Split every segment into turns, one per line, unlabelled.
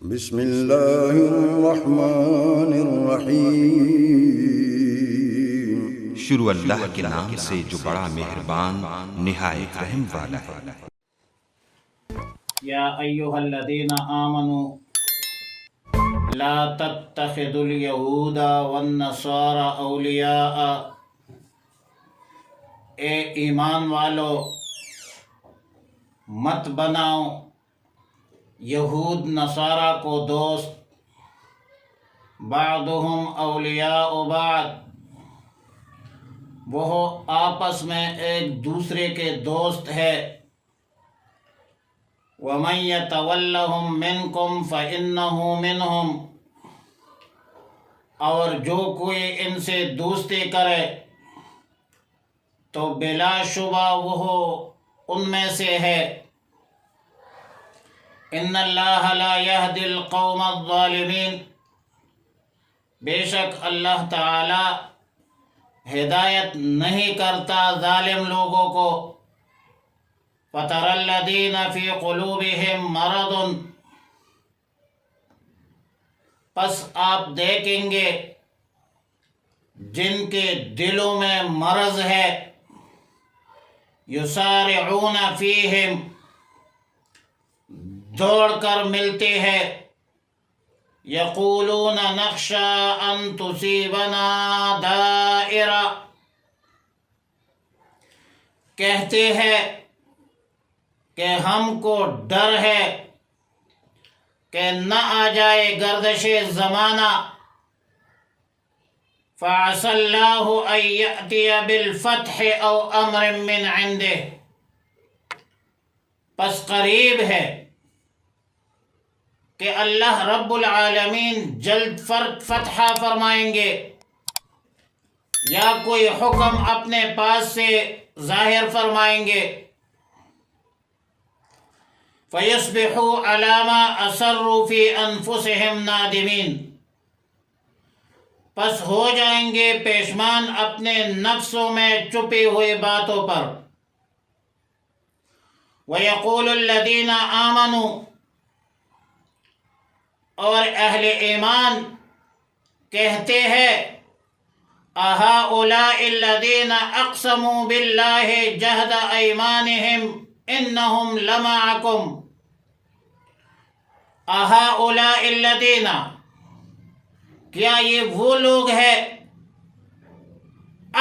بسم اللہ الرحمن الرحیم۔
شروع اللہ کے نام سے جو بڑا مہربان نہایت رحم والا ہے۔
یا ایھا الذین آمنوا لا تتخذوا الیہود والنصارى اولیاء، اے ایمان والو مت بناؤ یہود نصارہ کو دوست، بعضهم اولیاء بعض، وہ آپس میں ایک دوسرے کے دوست ہے، وَمَن يَتَوَلَّهُم مِّنكُمْ فَإِنَّهُ مِنْهُمْ، اور جو کوئی ان سے دوستی کرے تو بلا شبہ وہ ان میں سے ہے۔ ان اللہ لا يهدي القوم الظالمین، بے شک اللہ تعالی ہدایت نہیں کرتا ظالم لوگوں کو۔ فَتَرَى الَّذِينَ فِي قُلُوبِهِم مَّرَضٌ، پس آپ دیکھیں گے جن کے دلوں میں مرض ہے، یُسَارِعُونَ فِیہم، دوڑ کر ملتے ہیں، یقولون نخشى ان تصیبنا دائرہ، کہتے ہیں کہ ہم کو ڈر ہے کہ نہ آ جائے گردش زمانہ۔ فَعَسَى اللَّهُ أَن يَأْتِيَ بِالْفَتْحِ أَوْ أَمْرٍ مِّنْ عِنْدِهِ، پس قریب ہے کہ اللہ رب العالمین جلد فتح فرمائیں گے، یا کوئی حکم اپنے پاس سے ظاہر فرمائیں گے۔ فَيُصْبِحُوا عَلَىٰ مَا أَسَرُّوا فِي أَنفُسِهِمْ نَادِمِينَ، پس ہو جائیں گے پیشمان اپنے نفسوں میں چھپی ہوئی باتوں پر۔ وَيَقُولُ الَّذِينَ آمَنُوا، اور اہل ایمان کہتے ہیں، أَهَٰؤُلَاءِ الَّذِينَ أَقْسَمُوا بِاللَّهِ جَهْدَ أَيْمَانِهِمْ إِنَّهُمْ لَمَعَكُمْ، أَهَٰؤُلَاءِ الَّذِينَ، کیا یہ وہ لوگ ہیں،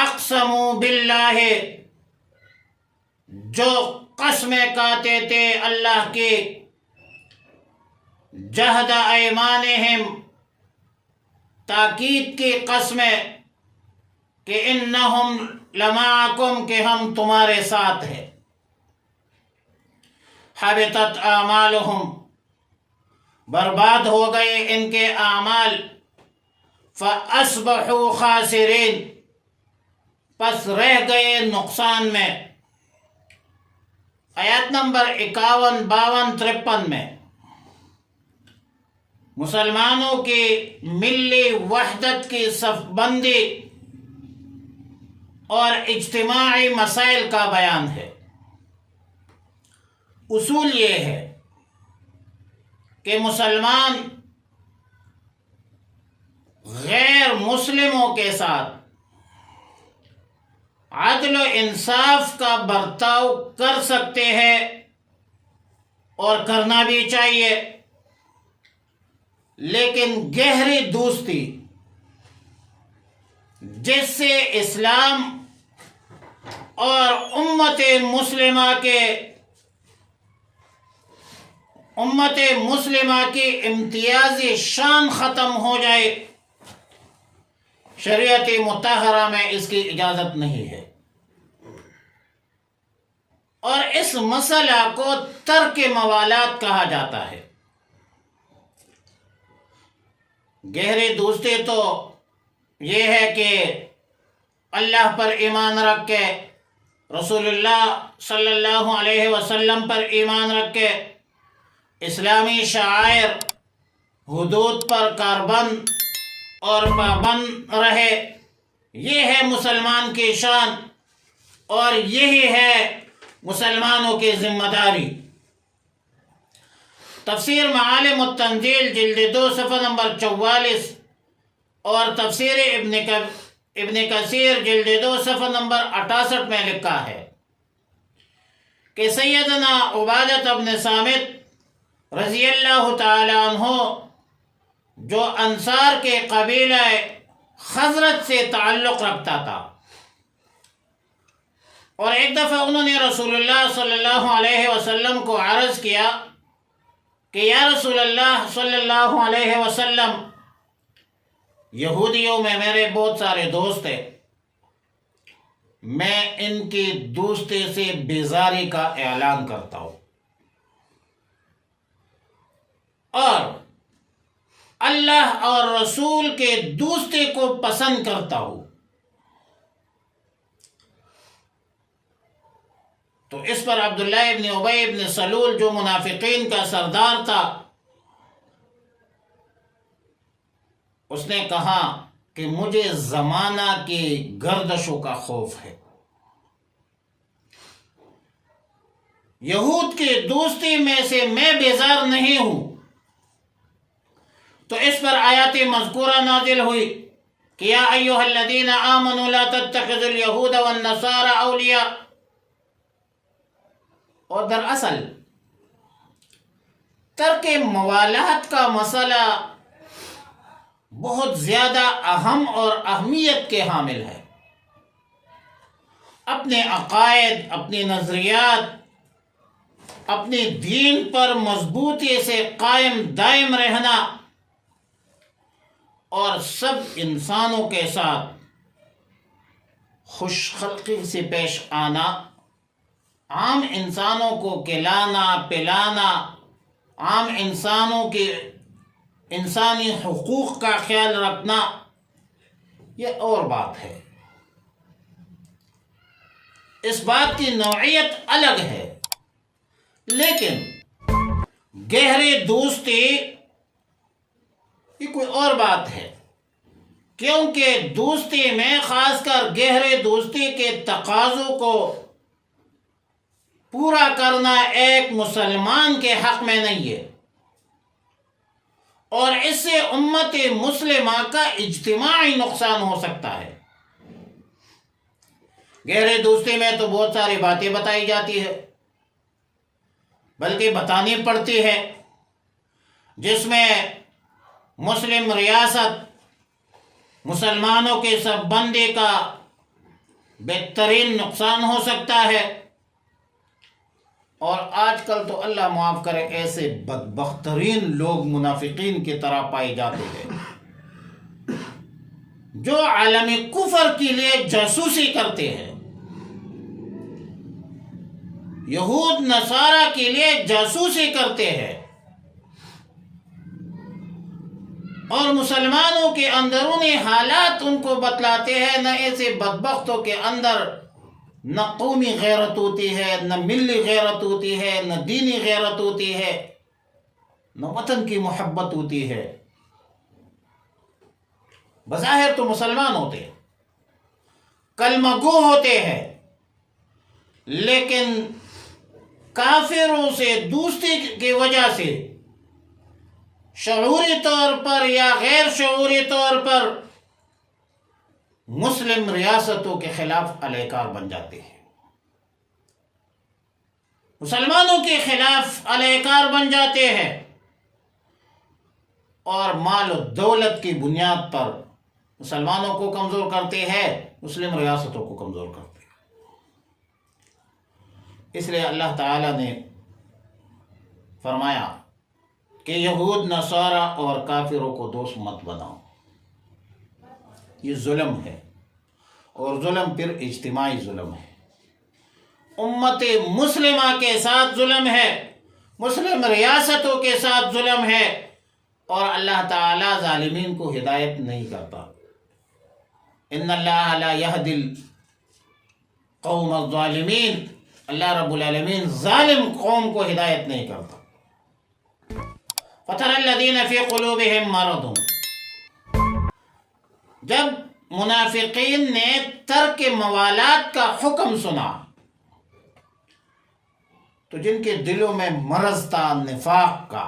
اقسموا باللہ، جو قسمیں کھاتے تھے اللہ کی، جہد ایمانہم، تاکید کی قسمیں، کہ انہم لمعکم، کہ ہم تمہارے ساتھ ہیں۔ حبطت اعمالہم، برباد ہو گئے ان کے اعمال، فاصبحوا خاسرین، پس رہ گئے نقصان میں۔ آیات نمبر 51، 52، 53 میں مسلمانوں کی ملی وحدت کی صف بندی اور اجتماعی مسائل کا بیان ہے۔ اصول یہ ہے کہ مسلمان غیر مسلموں کے ساتھ عدل و انصاف کا برتاؤ کر سکتے ہیں اور کرنا بھی چاہیے، لیکن گہری دوستی جس سے اسلام اور امت مسلمہ کی امتیازی شان ختم ہو جائے، شریعت مطہرہ میں اس کی اجازت نہیں ہے، اور اس مسئلہ کو ترک موالات کہا جاتا ہے۔ گہری دوستی تو یہ ہے کہ اللہ پر ایمان رکھ کے، رسول اللہ صلی اللہ علیہ وسلم پر ایمان رکھ کے، اسلامی شعائر حدود پر کاربند اور پابند رہے، یہ ہے مسلمان کی شان، اور یہی ہے مسلمانوں کی ذمہ داری۔ تفسیر معالم التنزیل جلد 2 صفحہ نمبر 44 اور تفسیر ابن کثیر جلد 2 صفحہ نمبر 68 میں لکھا ہے کہ سیدنا عبادہ بن صامت رضی اللہ تعالی عنہ جو انصار کے قبیلہ خزرج سے تعلق رکھتا تھا، اور ایک دفعہ انہوں نے رسول اللہ صلی اللہ علیہ وسلم کو عرض کیا کہ یا رسول اللہ صلی اللہ علیہ وسلم، یہودیوں میں میرے بہت سارے دوست ہیں، میں ان کی دوستی سے بیزاری کا اعلان کرتا ہوں اور اللہ اور رسول کے دوستی کو پسند کرتا ہوں۔ تو اس پر عبداللہ ابن ابی ابن سلول جو منافقین کا سردار تھا، اس نے کہا کہ مجھے زمانہ کی گردشوں کا خوف ہے، یہود کی دوستی میں سے میں بیزار نہیں ہوں۔ تو اس پر آیات مذکورہ نازل ہوئی کہ یا ایھا الذین آمنوا لا تتخذوا اليہود والنصارى اولیاء، اور دراصل ترک موالات کا مسئلہ بہت زیادہ اہم اور اہمیت کے حامل ہے۔ اپنے عقائد، اپنی نظریات، اپنے دین پر مضبوطی سے قائم دائم رہنا اور سب انسانوں کے ساتھ خوش خلقی سے پیش آنا، عام انسانوں کو کھلانا پلانا، عام انسانوں کے انسانی حقوق کا خیال رکھنا، یہ اور بات ہے، اس بات کی نوعیت الگ ہے۔ لیکن گہری دوستی یہ کوئی اور بات ہے، کیونکہ دوستی میں خاص کر گہری دوستی کے تقاضوں کو پورا کرنا ایک مسلمان کے حق میں نہیں ہے، اور اس سے امت مسلمہ کا اجتماعی نقصان ہو سکتا ہے۔ گہری دوستی میں تو بہت ساری باتیں بتائی جاتی ہے، بلکہ بتانی پڑتی ہے، جس میں مسلم ریاست، مسلمانوں کے سب بندی کا بہترین نقصان ہو سکتا ہے۔ اور آج کل تو اللہ معاف کرے ایسے بدبخترین لوگ منافقین کی طرح پائے جاتے ہیں جو عالمی کفر کے لیے جاسوسی کرتے ہیں، یہود نصارہ کے لیے جاسوسی کرتے ہیں، اور مسلمانوں کے اندرونی حالات ان کو بتلاتے ہیں۔ نہ ایسے بدبختوں کے اندر نہ قومی غیرت ہوتی ہے، نہ ملی غیرت ہوتی ہے، نہ دینی غیرت ہوتی ہے، نہ وطن کی محبت ہوتی ہے۔ بظاہر تو مسلمان ہوتے ہیں، کلمہ گو ہوتے ہیں، لیکن کافروں سے دوستی کی وجہ سے شعوری طور پر یا غیر شعوری طور پر مسلم ریاستوں کے خلاف علیہ بن جاتے ہیں، مسلمانوں کے خلاف علیہ بن جاتے ہیں، اور مال و دولت کی بنیاد پر مسلمانوں کو کمزور کرتے ہیں، مسلم ریاستوں کو کمزور کرتے ہیں۔ اس لیے اللہ تعالیٰ نے فرمایا کہ یہود نصارہ اور کافروں کو دوست مت بناؤ، یہ ظلم ہے، اور ظلم پھر اجتماعی ظلم ہے، امت مسلمہ کے ساتھ ظلم ہے، مسلم ریاستوں کے ساتھ ظلم ہے، اور اللہ تعالیٰ ظالمین کو ہدایت نہیں کرتا۔ ان اللہ لا یہدی القوم الظالمین، اللہ رب العالمین ظالم قوم کو ہدایت نہیں کرتا۔ فَتَرَى الَّذِينَ فِي قُلُوبِهِم مَّرَضٌ، جب منافقین نے ترک موالات کا حکم سنا تو جن کے دلوں میں مرض تھا نفاق کا،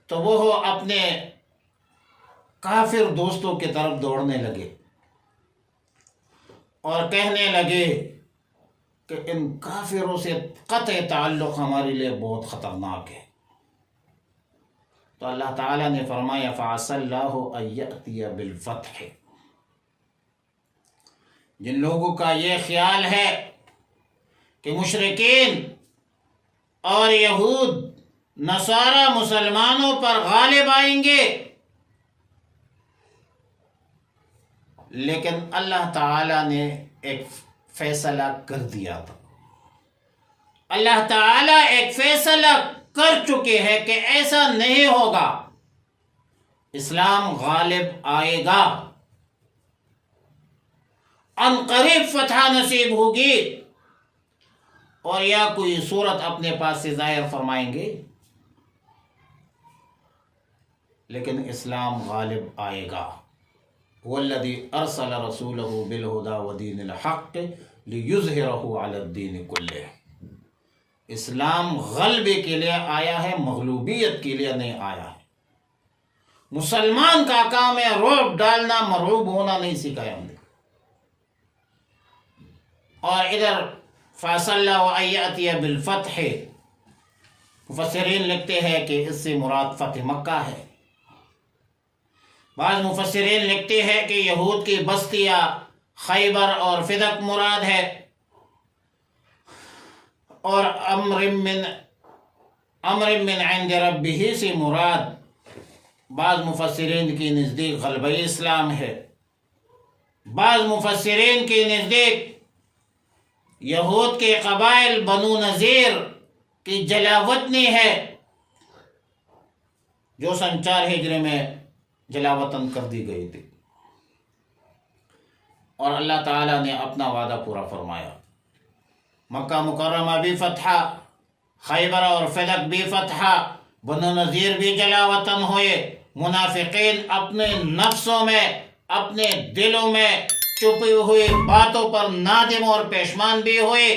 تو وہ اپنے کافر دوستوں کی طرف دوڑنے لگے اور کہنے لگے کہ ان کافروں سے قطع تعلق ہمارے لیے بہت خطرناک ہے۔ تو اللہ تعالیٰ نے فرمایا فَعَسَى اللَّهُ أَن يَأْتِيَ بِالْفَتْحِ، جن لوگوں کا یہ خیال ہے کہ مشرکین اور یہود نصارہ مسلمانوں پر غالب آئیں گے، لیکن اللہ تعالیٰ نے ایک فیصلہ کر دیا تھا، اللہ تعالیٰ ایک فیصلہ کر چکے ہیں کہ ایسا نہیں ہوگا، اسلام غالب آئے گا، ان قریب فتح نصیب ہوگی، اور یا کوئی صورت اپنے پاس سے ظاہر فرمائیں گے، لیکن اسلام غالب آئے گا۔ والذی ارسل رسولہ بالہدی ودین الحق لیظہرہ علی الدین کلہ، اسلام غلبے کے لیے آیا ہے، مغلوبیت کے لیے نہیں آیا ہے۔ مسلمان کا کام ہے رعب ڈالنا، مرعوب ہونا نہیں سکھایا ہم نے۔ اور ادھر فَعَسَى اللَّهُ أَن يَأْتِيَ بِالْفَتْحِ، مفسرین لکھتے ہیں کہ اس سے مراد فتح مکہ ہے، بعض مفسرین لکھتے ہیں کہ یہود کی بستیاں خیبر اور فدق مراد ہے، اور امر من عند ربہ سے مراد بعض مفسرین کی نزدیک غلبہ اسلام ہے، بعض مفسرین کی نزدیک یہود کے قبائل بنو نذیر کی جلاوطنی ہے، جو سن 4 ہجری میں جلاوطن کر دی گئی تھی، اور اللہ تعالیٰ نے اپنا وعدہ پورا فرمایا، مکہ مکرمہ بھی فتح، خیبر اور فدق بھی فتح، بنو نذیر بھی جلاوطن ہوئے، منافقین اپنے نفسوں میں، اپنے دلوں میں چھپی ہوئی باتوں پر نادم اور پیشمان بھی ہوئے،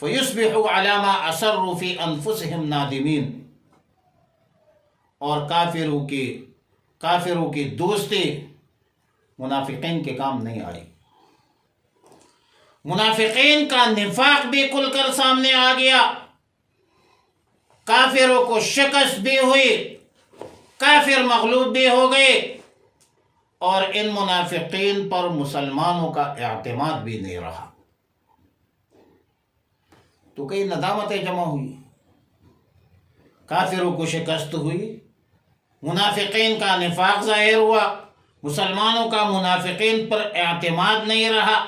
فَيُصْبِحُوا عَلَى مَا أَسَرُّوا فِي أَنفُسِهِمْ نَادِمِينَ، اور کافروں کی دوستی منافقین کے کام نہیں آئی، منافقین کا نفاق بھی کھل کر سامنے آ گیا، کافروں کو شکست بھی ہوئی، کافر مغلوب بھی ہو گئے، اور ان منافقین پر مسلمانوں کا اعتماد بھی نہیں رہا، تو کئی ندامتیں جمع ہوئی، کافروں کو شکست ہوئی، منافقین کا نفاق ظاہر ہوا، مسلمانوں کا منافقین پر اعتماد نہیں رہا،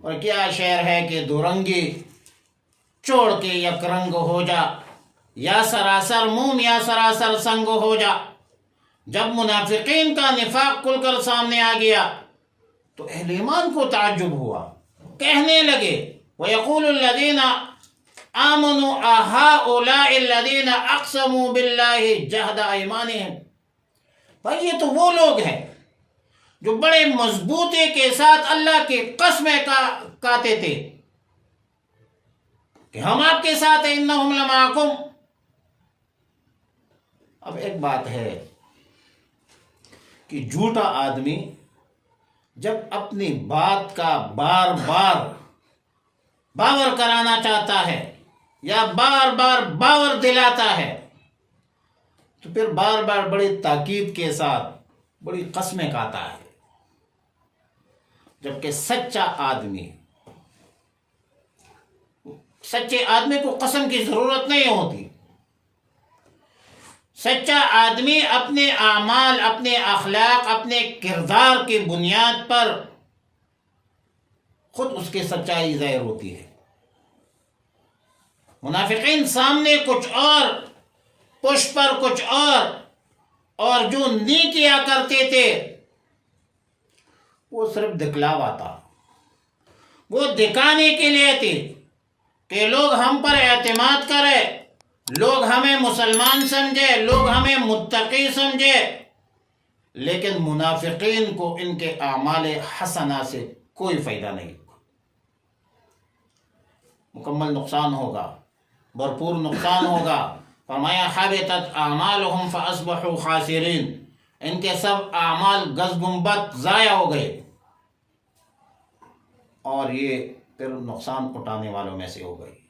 اور کیا شعر ہے کہ دو رنگی چھوڑ کے یک رنگ ہو جا، یا سراسر موم یا سراسر سنگ ہو جا۔ جب منافقین کا نفاق کھل کر سامنے آ گیا تو اہل ایمان کو تعجب ہوا، کہنے لگے وَيَقُولُ الَّذِينَ آمَنُوا أَهَٰؤُلَاءِ الَّذِينَ أَقْسَمُوا بِاللَّهِ جَهْدَ أَيْمَانِهِمْ، بھائی یہ تو وہ لوگ ہیں جو بڑے مضبوطی کے ساتھ اللہ کی قسمیں کھاتے تھے کہ ہم آپ کے ساتھ ہیں، اِنَّهُمْ لَمَعَكُمْ۔ اب ایک بات ہے کہ جھوٹا آدمی جب اپنی بات کا بار بار باور کرانا چاہتا ہے یا بار بار باور دلاتا ہے تو پھر بار بار بڑی تاکید کے ساتھ بڑی قسمیں کھاتا ہے، جبکہ سچے آدمی کو قسم کی ضرورت نہیں ہوتی، سچا آدمی اپنے اعمال، اپنے اخلاق، اپنے کردار کی بنیاد پر خود اس کی سچائی ظاہر ہوتی ہے۔ منافقین سامنے کچھ اور، پشت پر کچھ اور جو نہیں کیا کرتے تھے وہ صرف دکھلاوا تھا، وہ دکھانے کے لیے تھی کہ لوگ ہم پر اعتماد کریں، لوگ ہمیں مسلمان سمجھے، لوگ ہمیں متقی سمجھے، لیکن منافقین کو ان کے اعمال حسنہ سے کوئی فائدہ نہیں۔ مکمل نقصان ہوگا، بھرپور نقصان ہوگا۔ فرمایا حبطت اعمالهم فاصبحوا خاسرین، ان کے سب اعمال گز گنبد ضائع ہو گئے اور یہ پھر نقصان اٹھانے والوں میں سے ہو گئی۔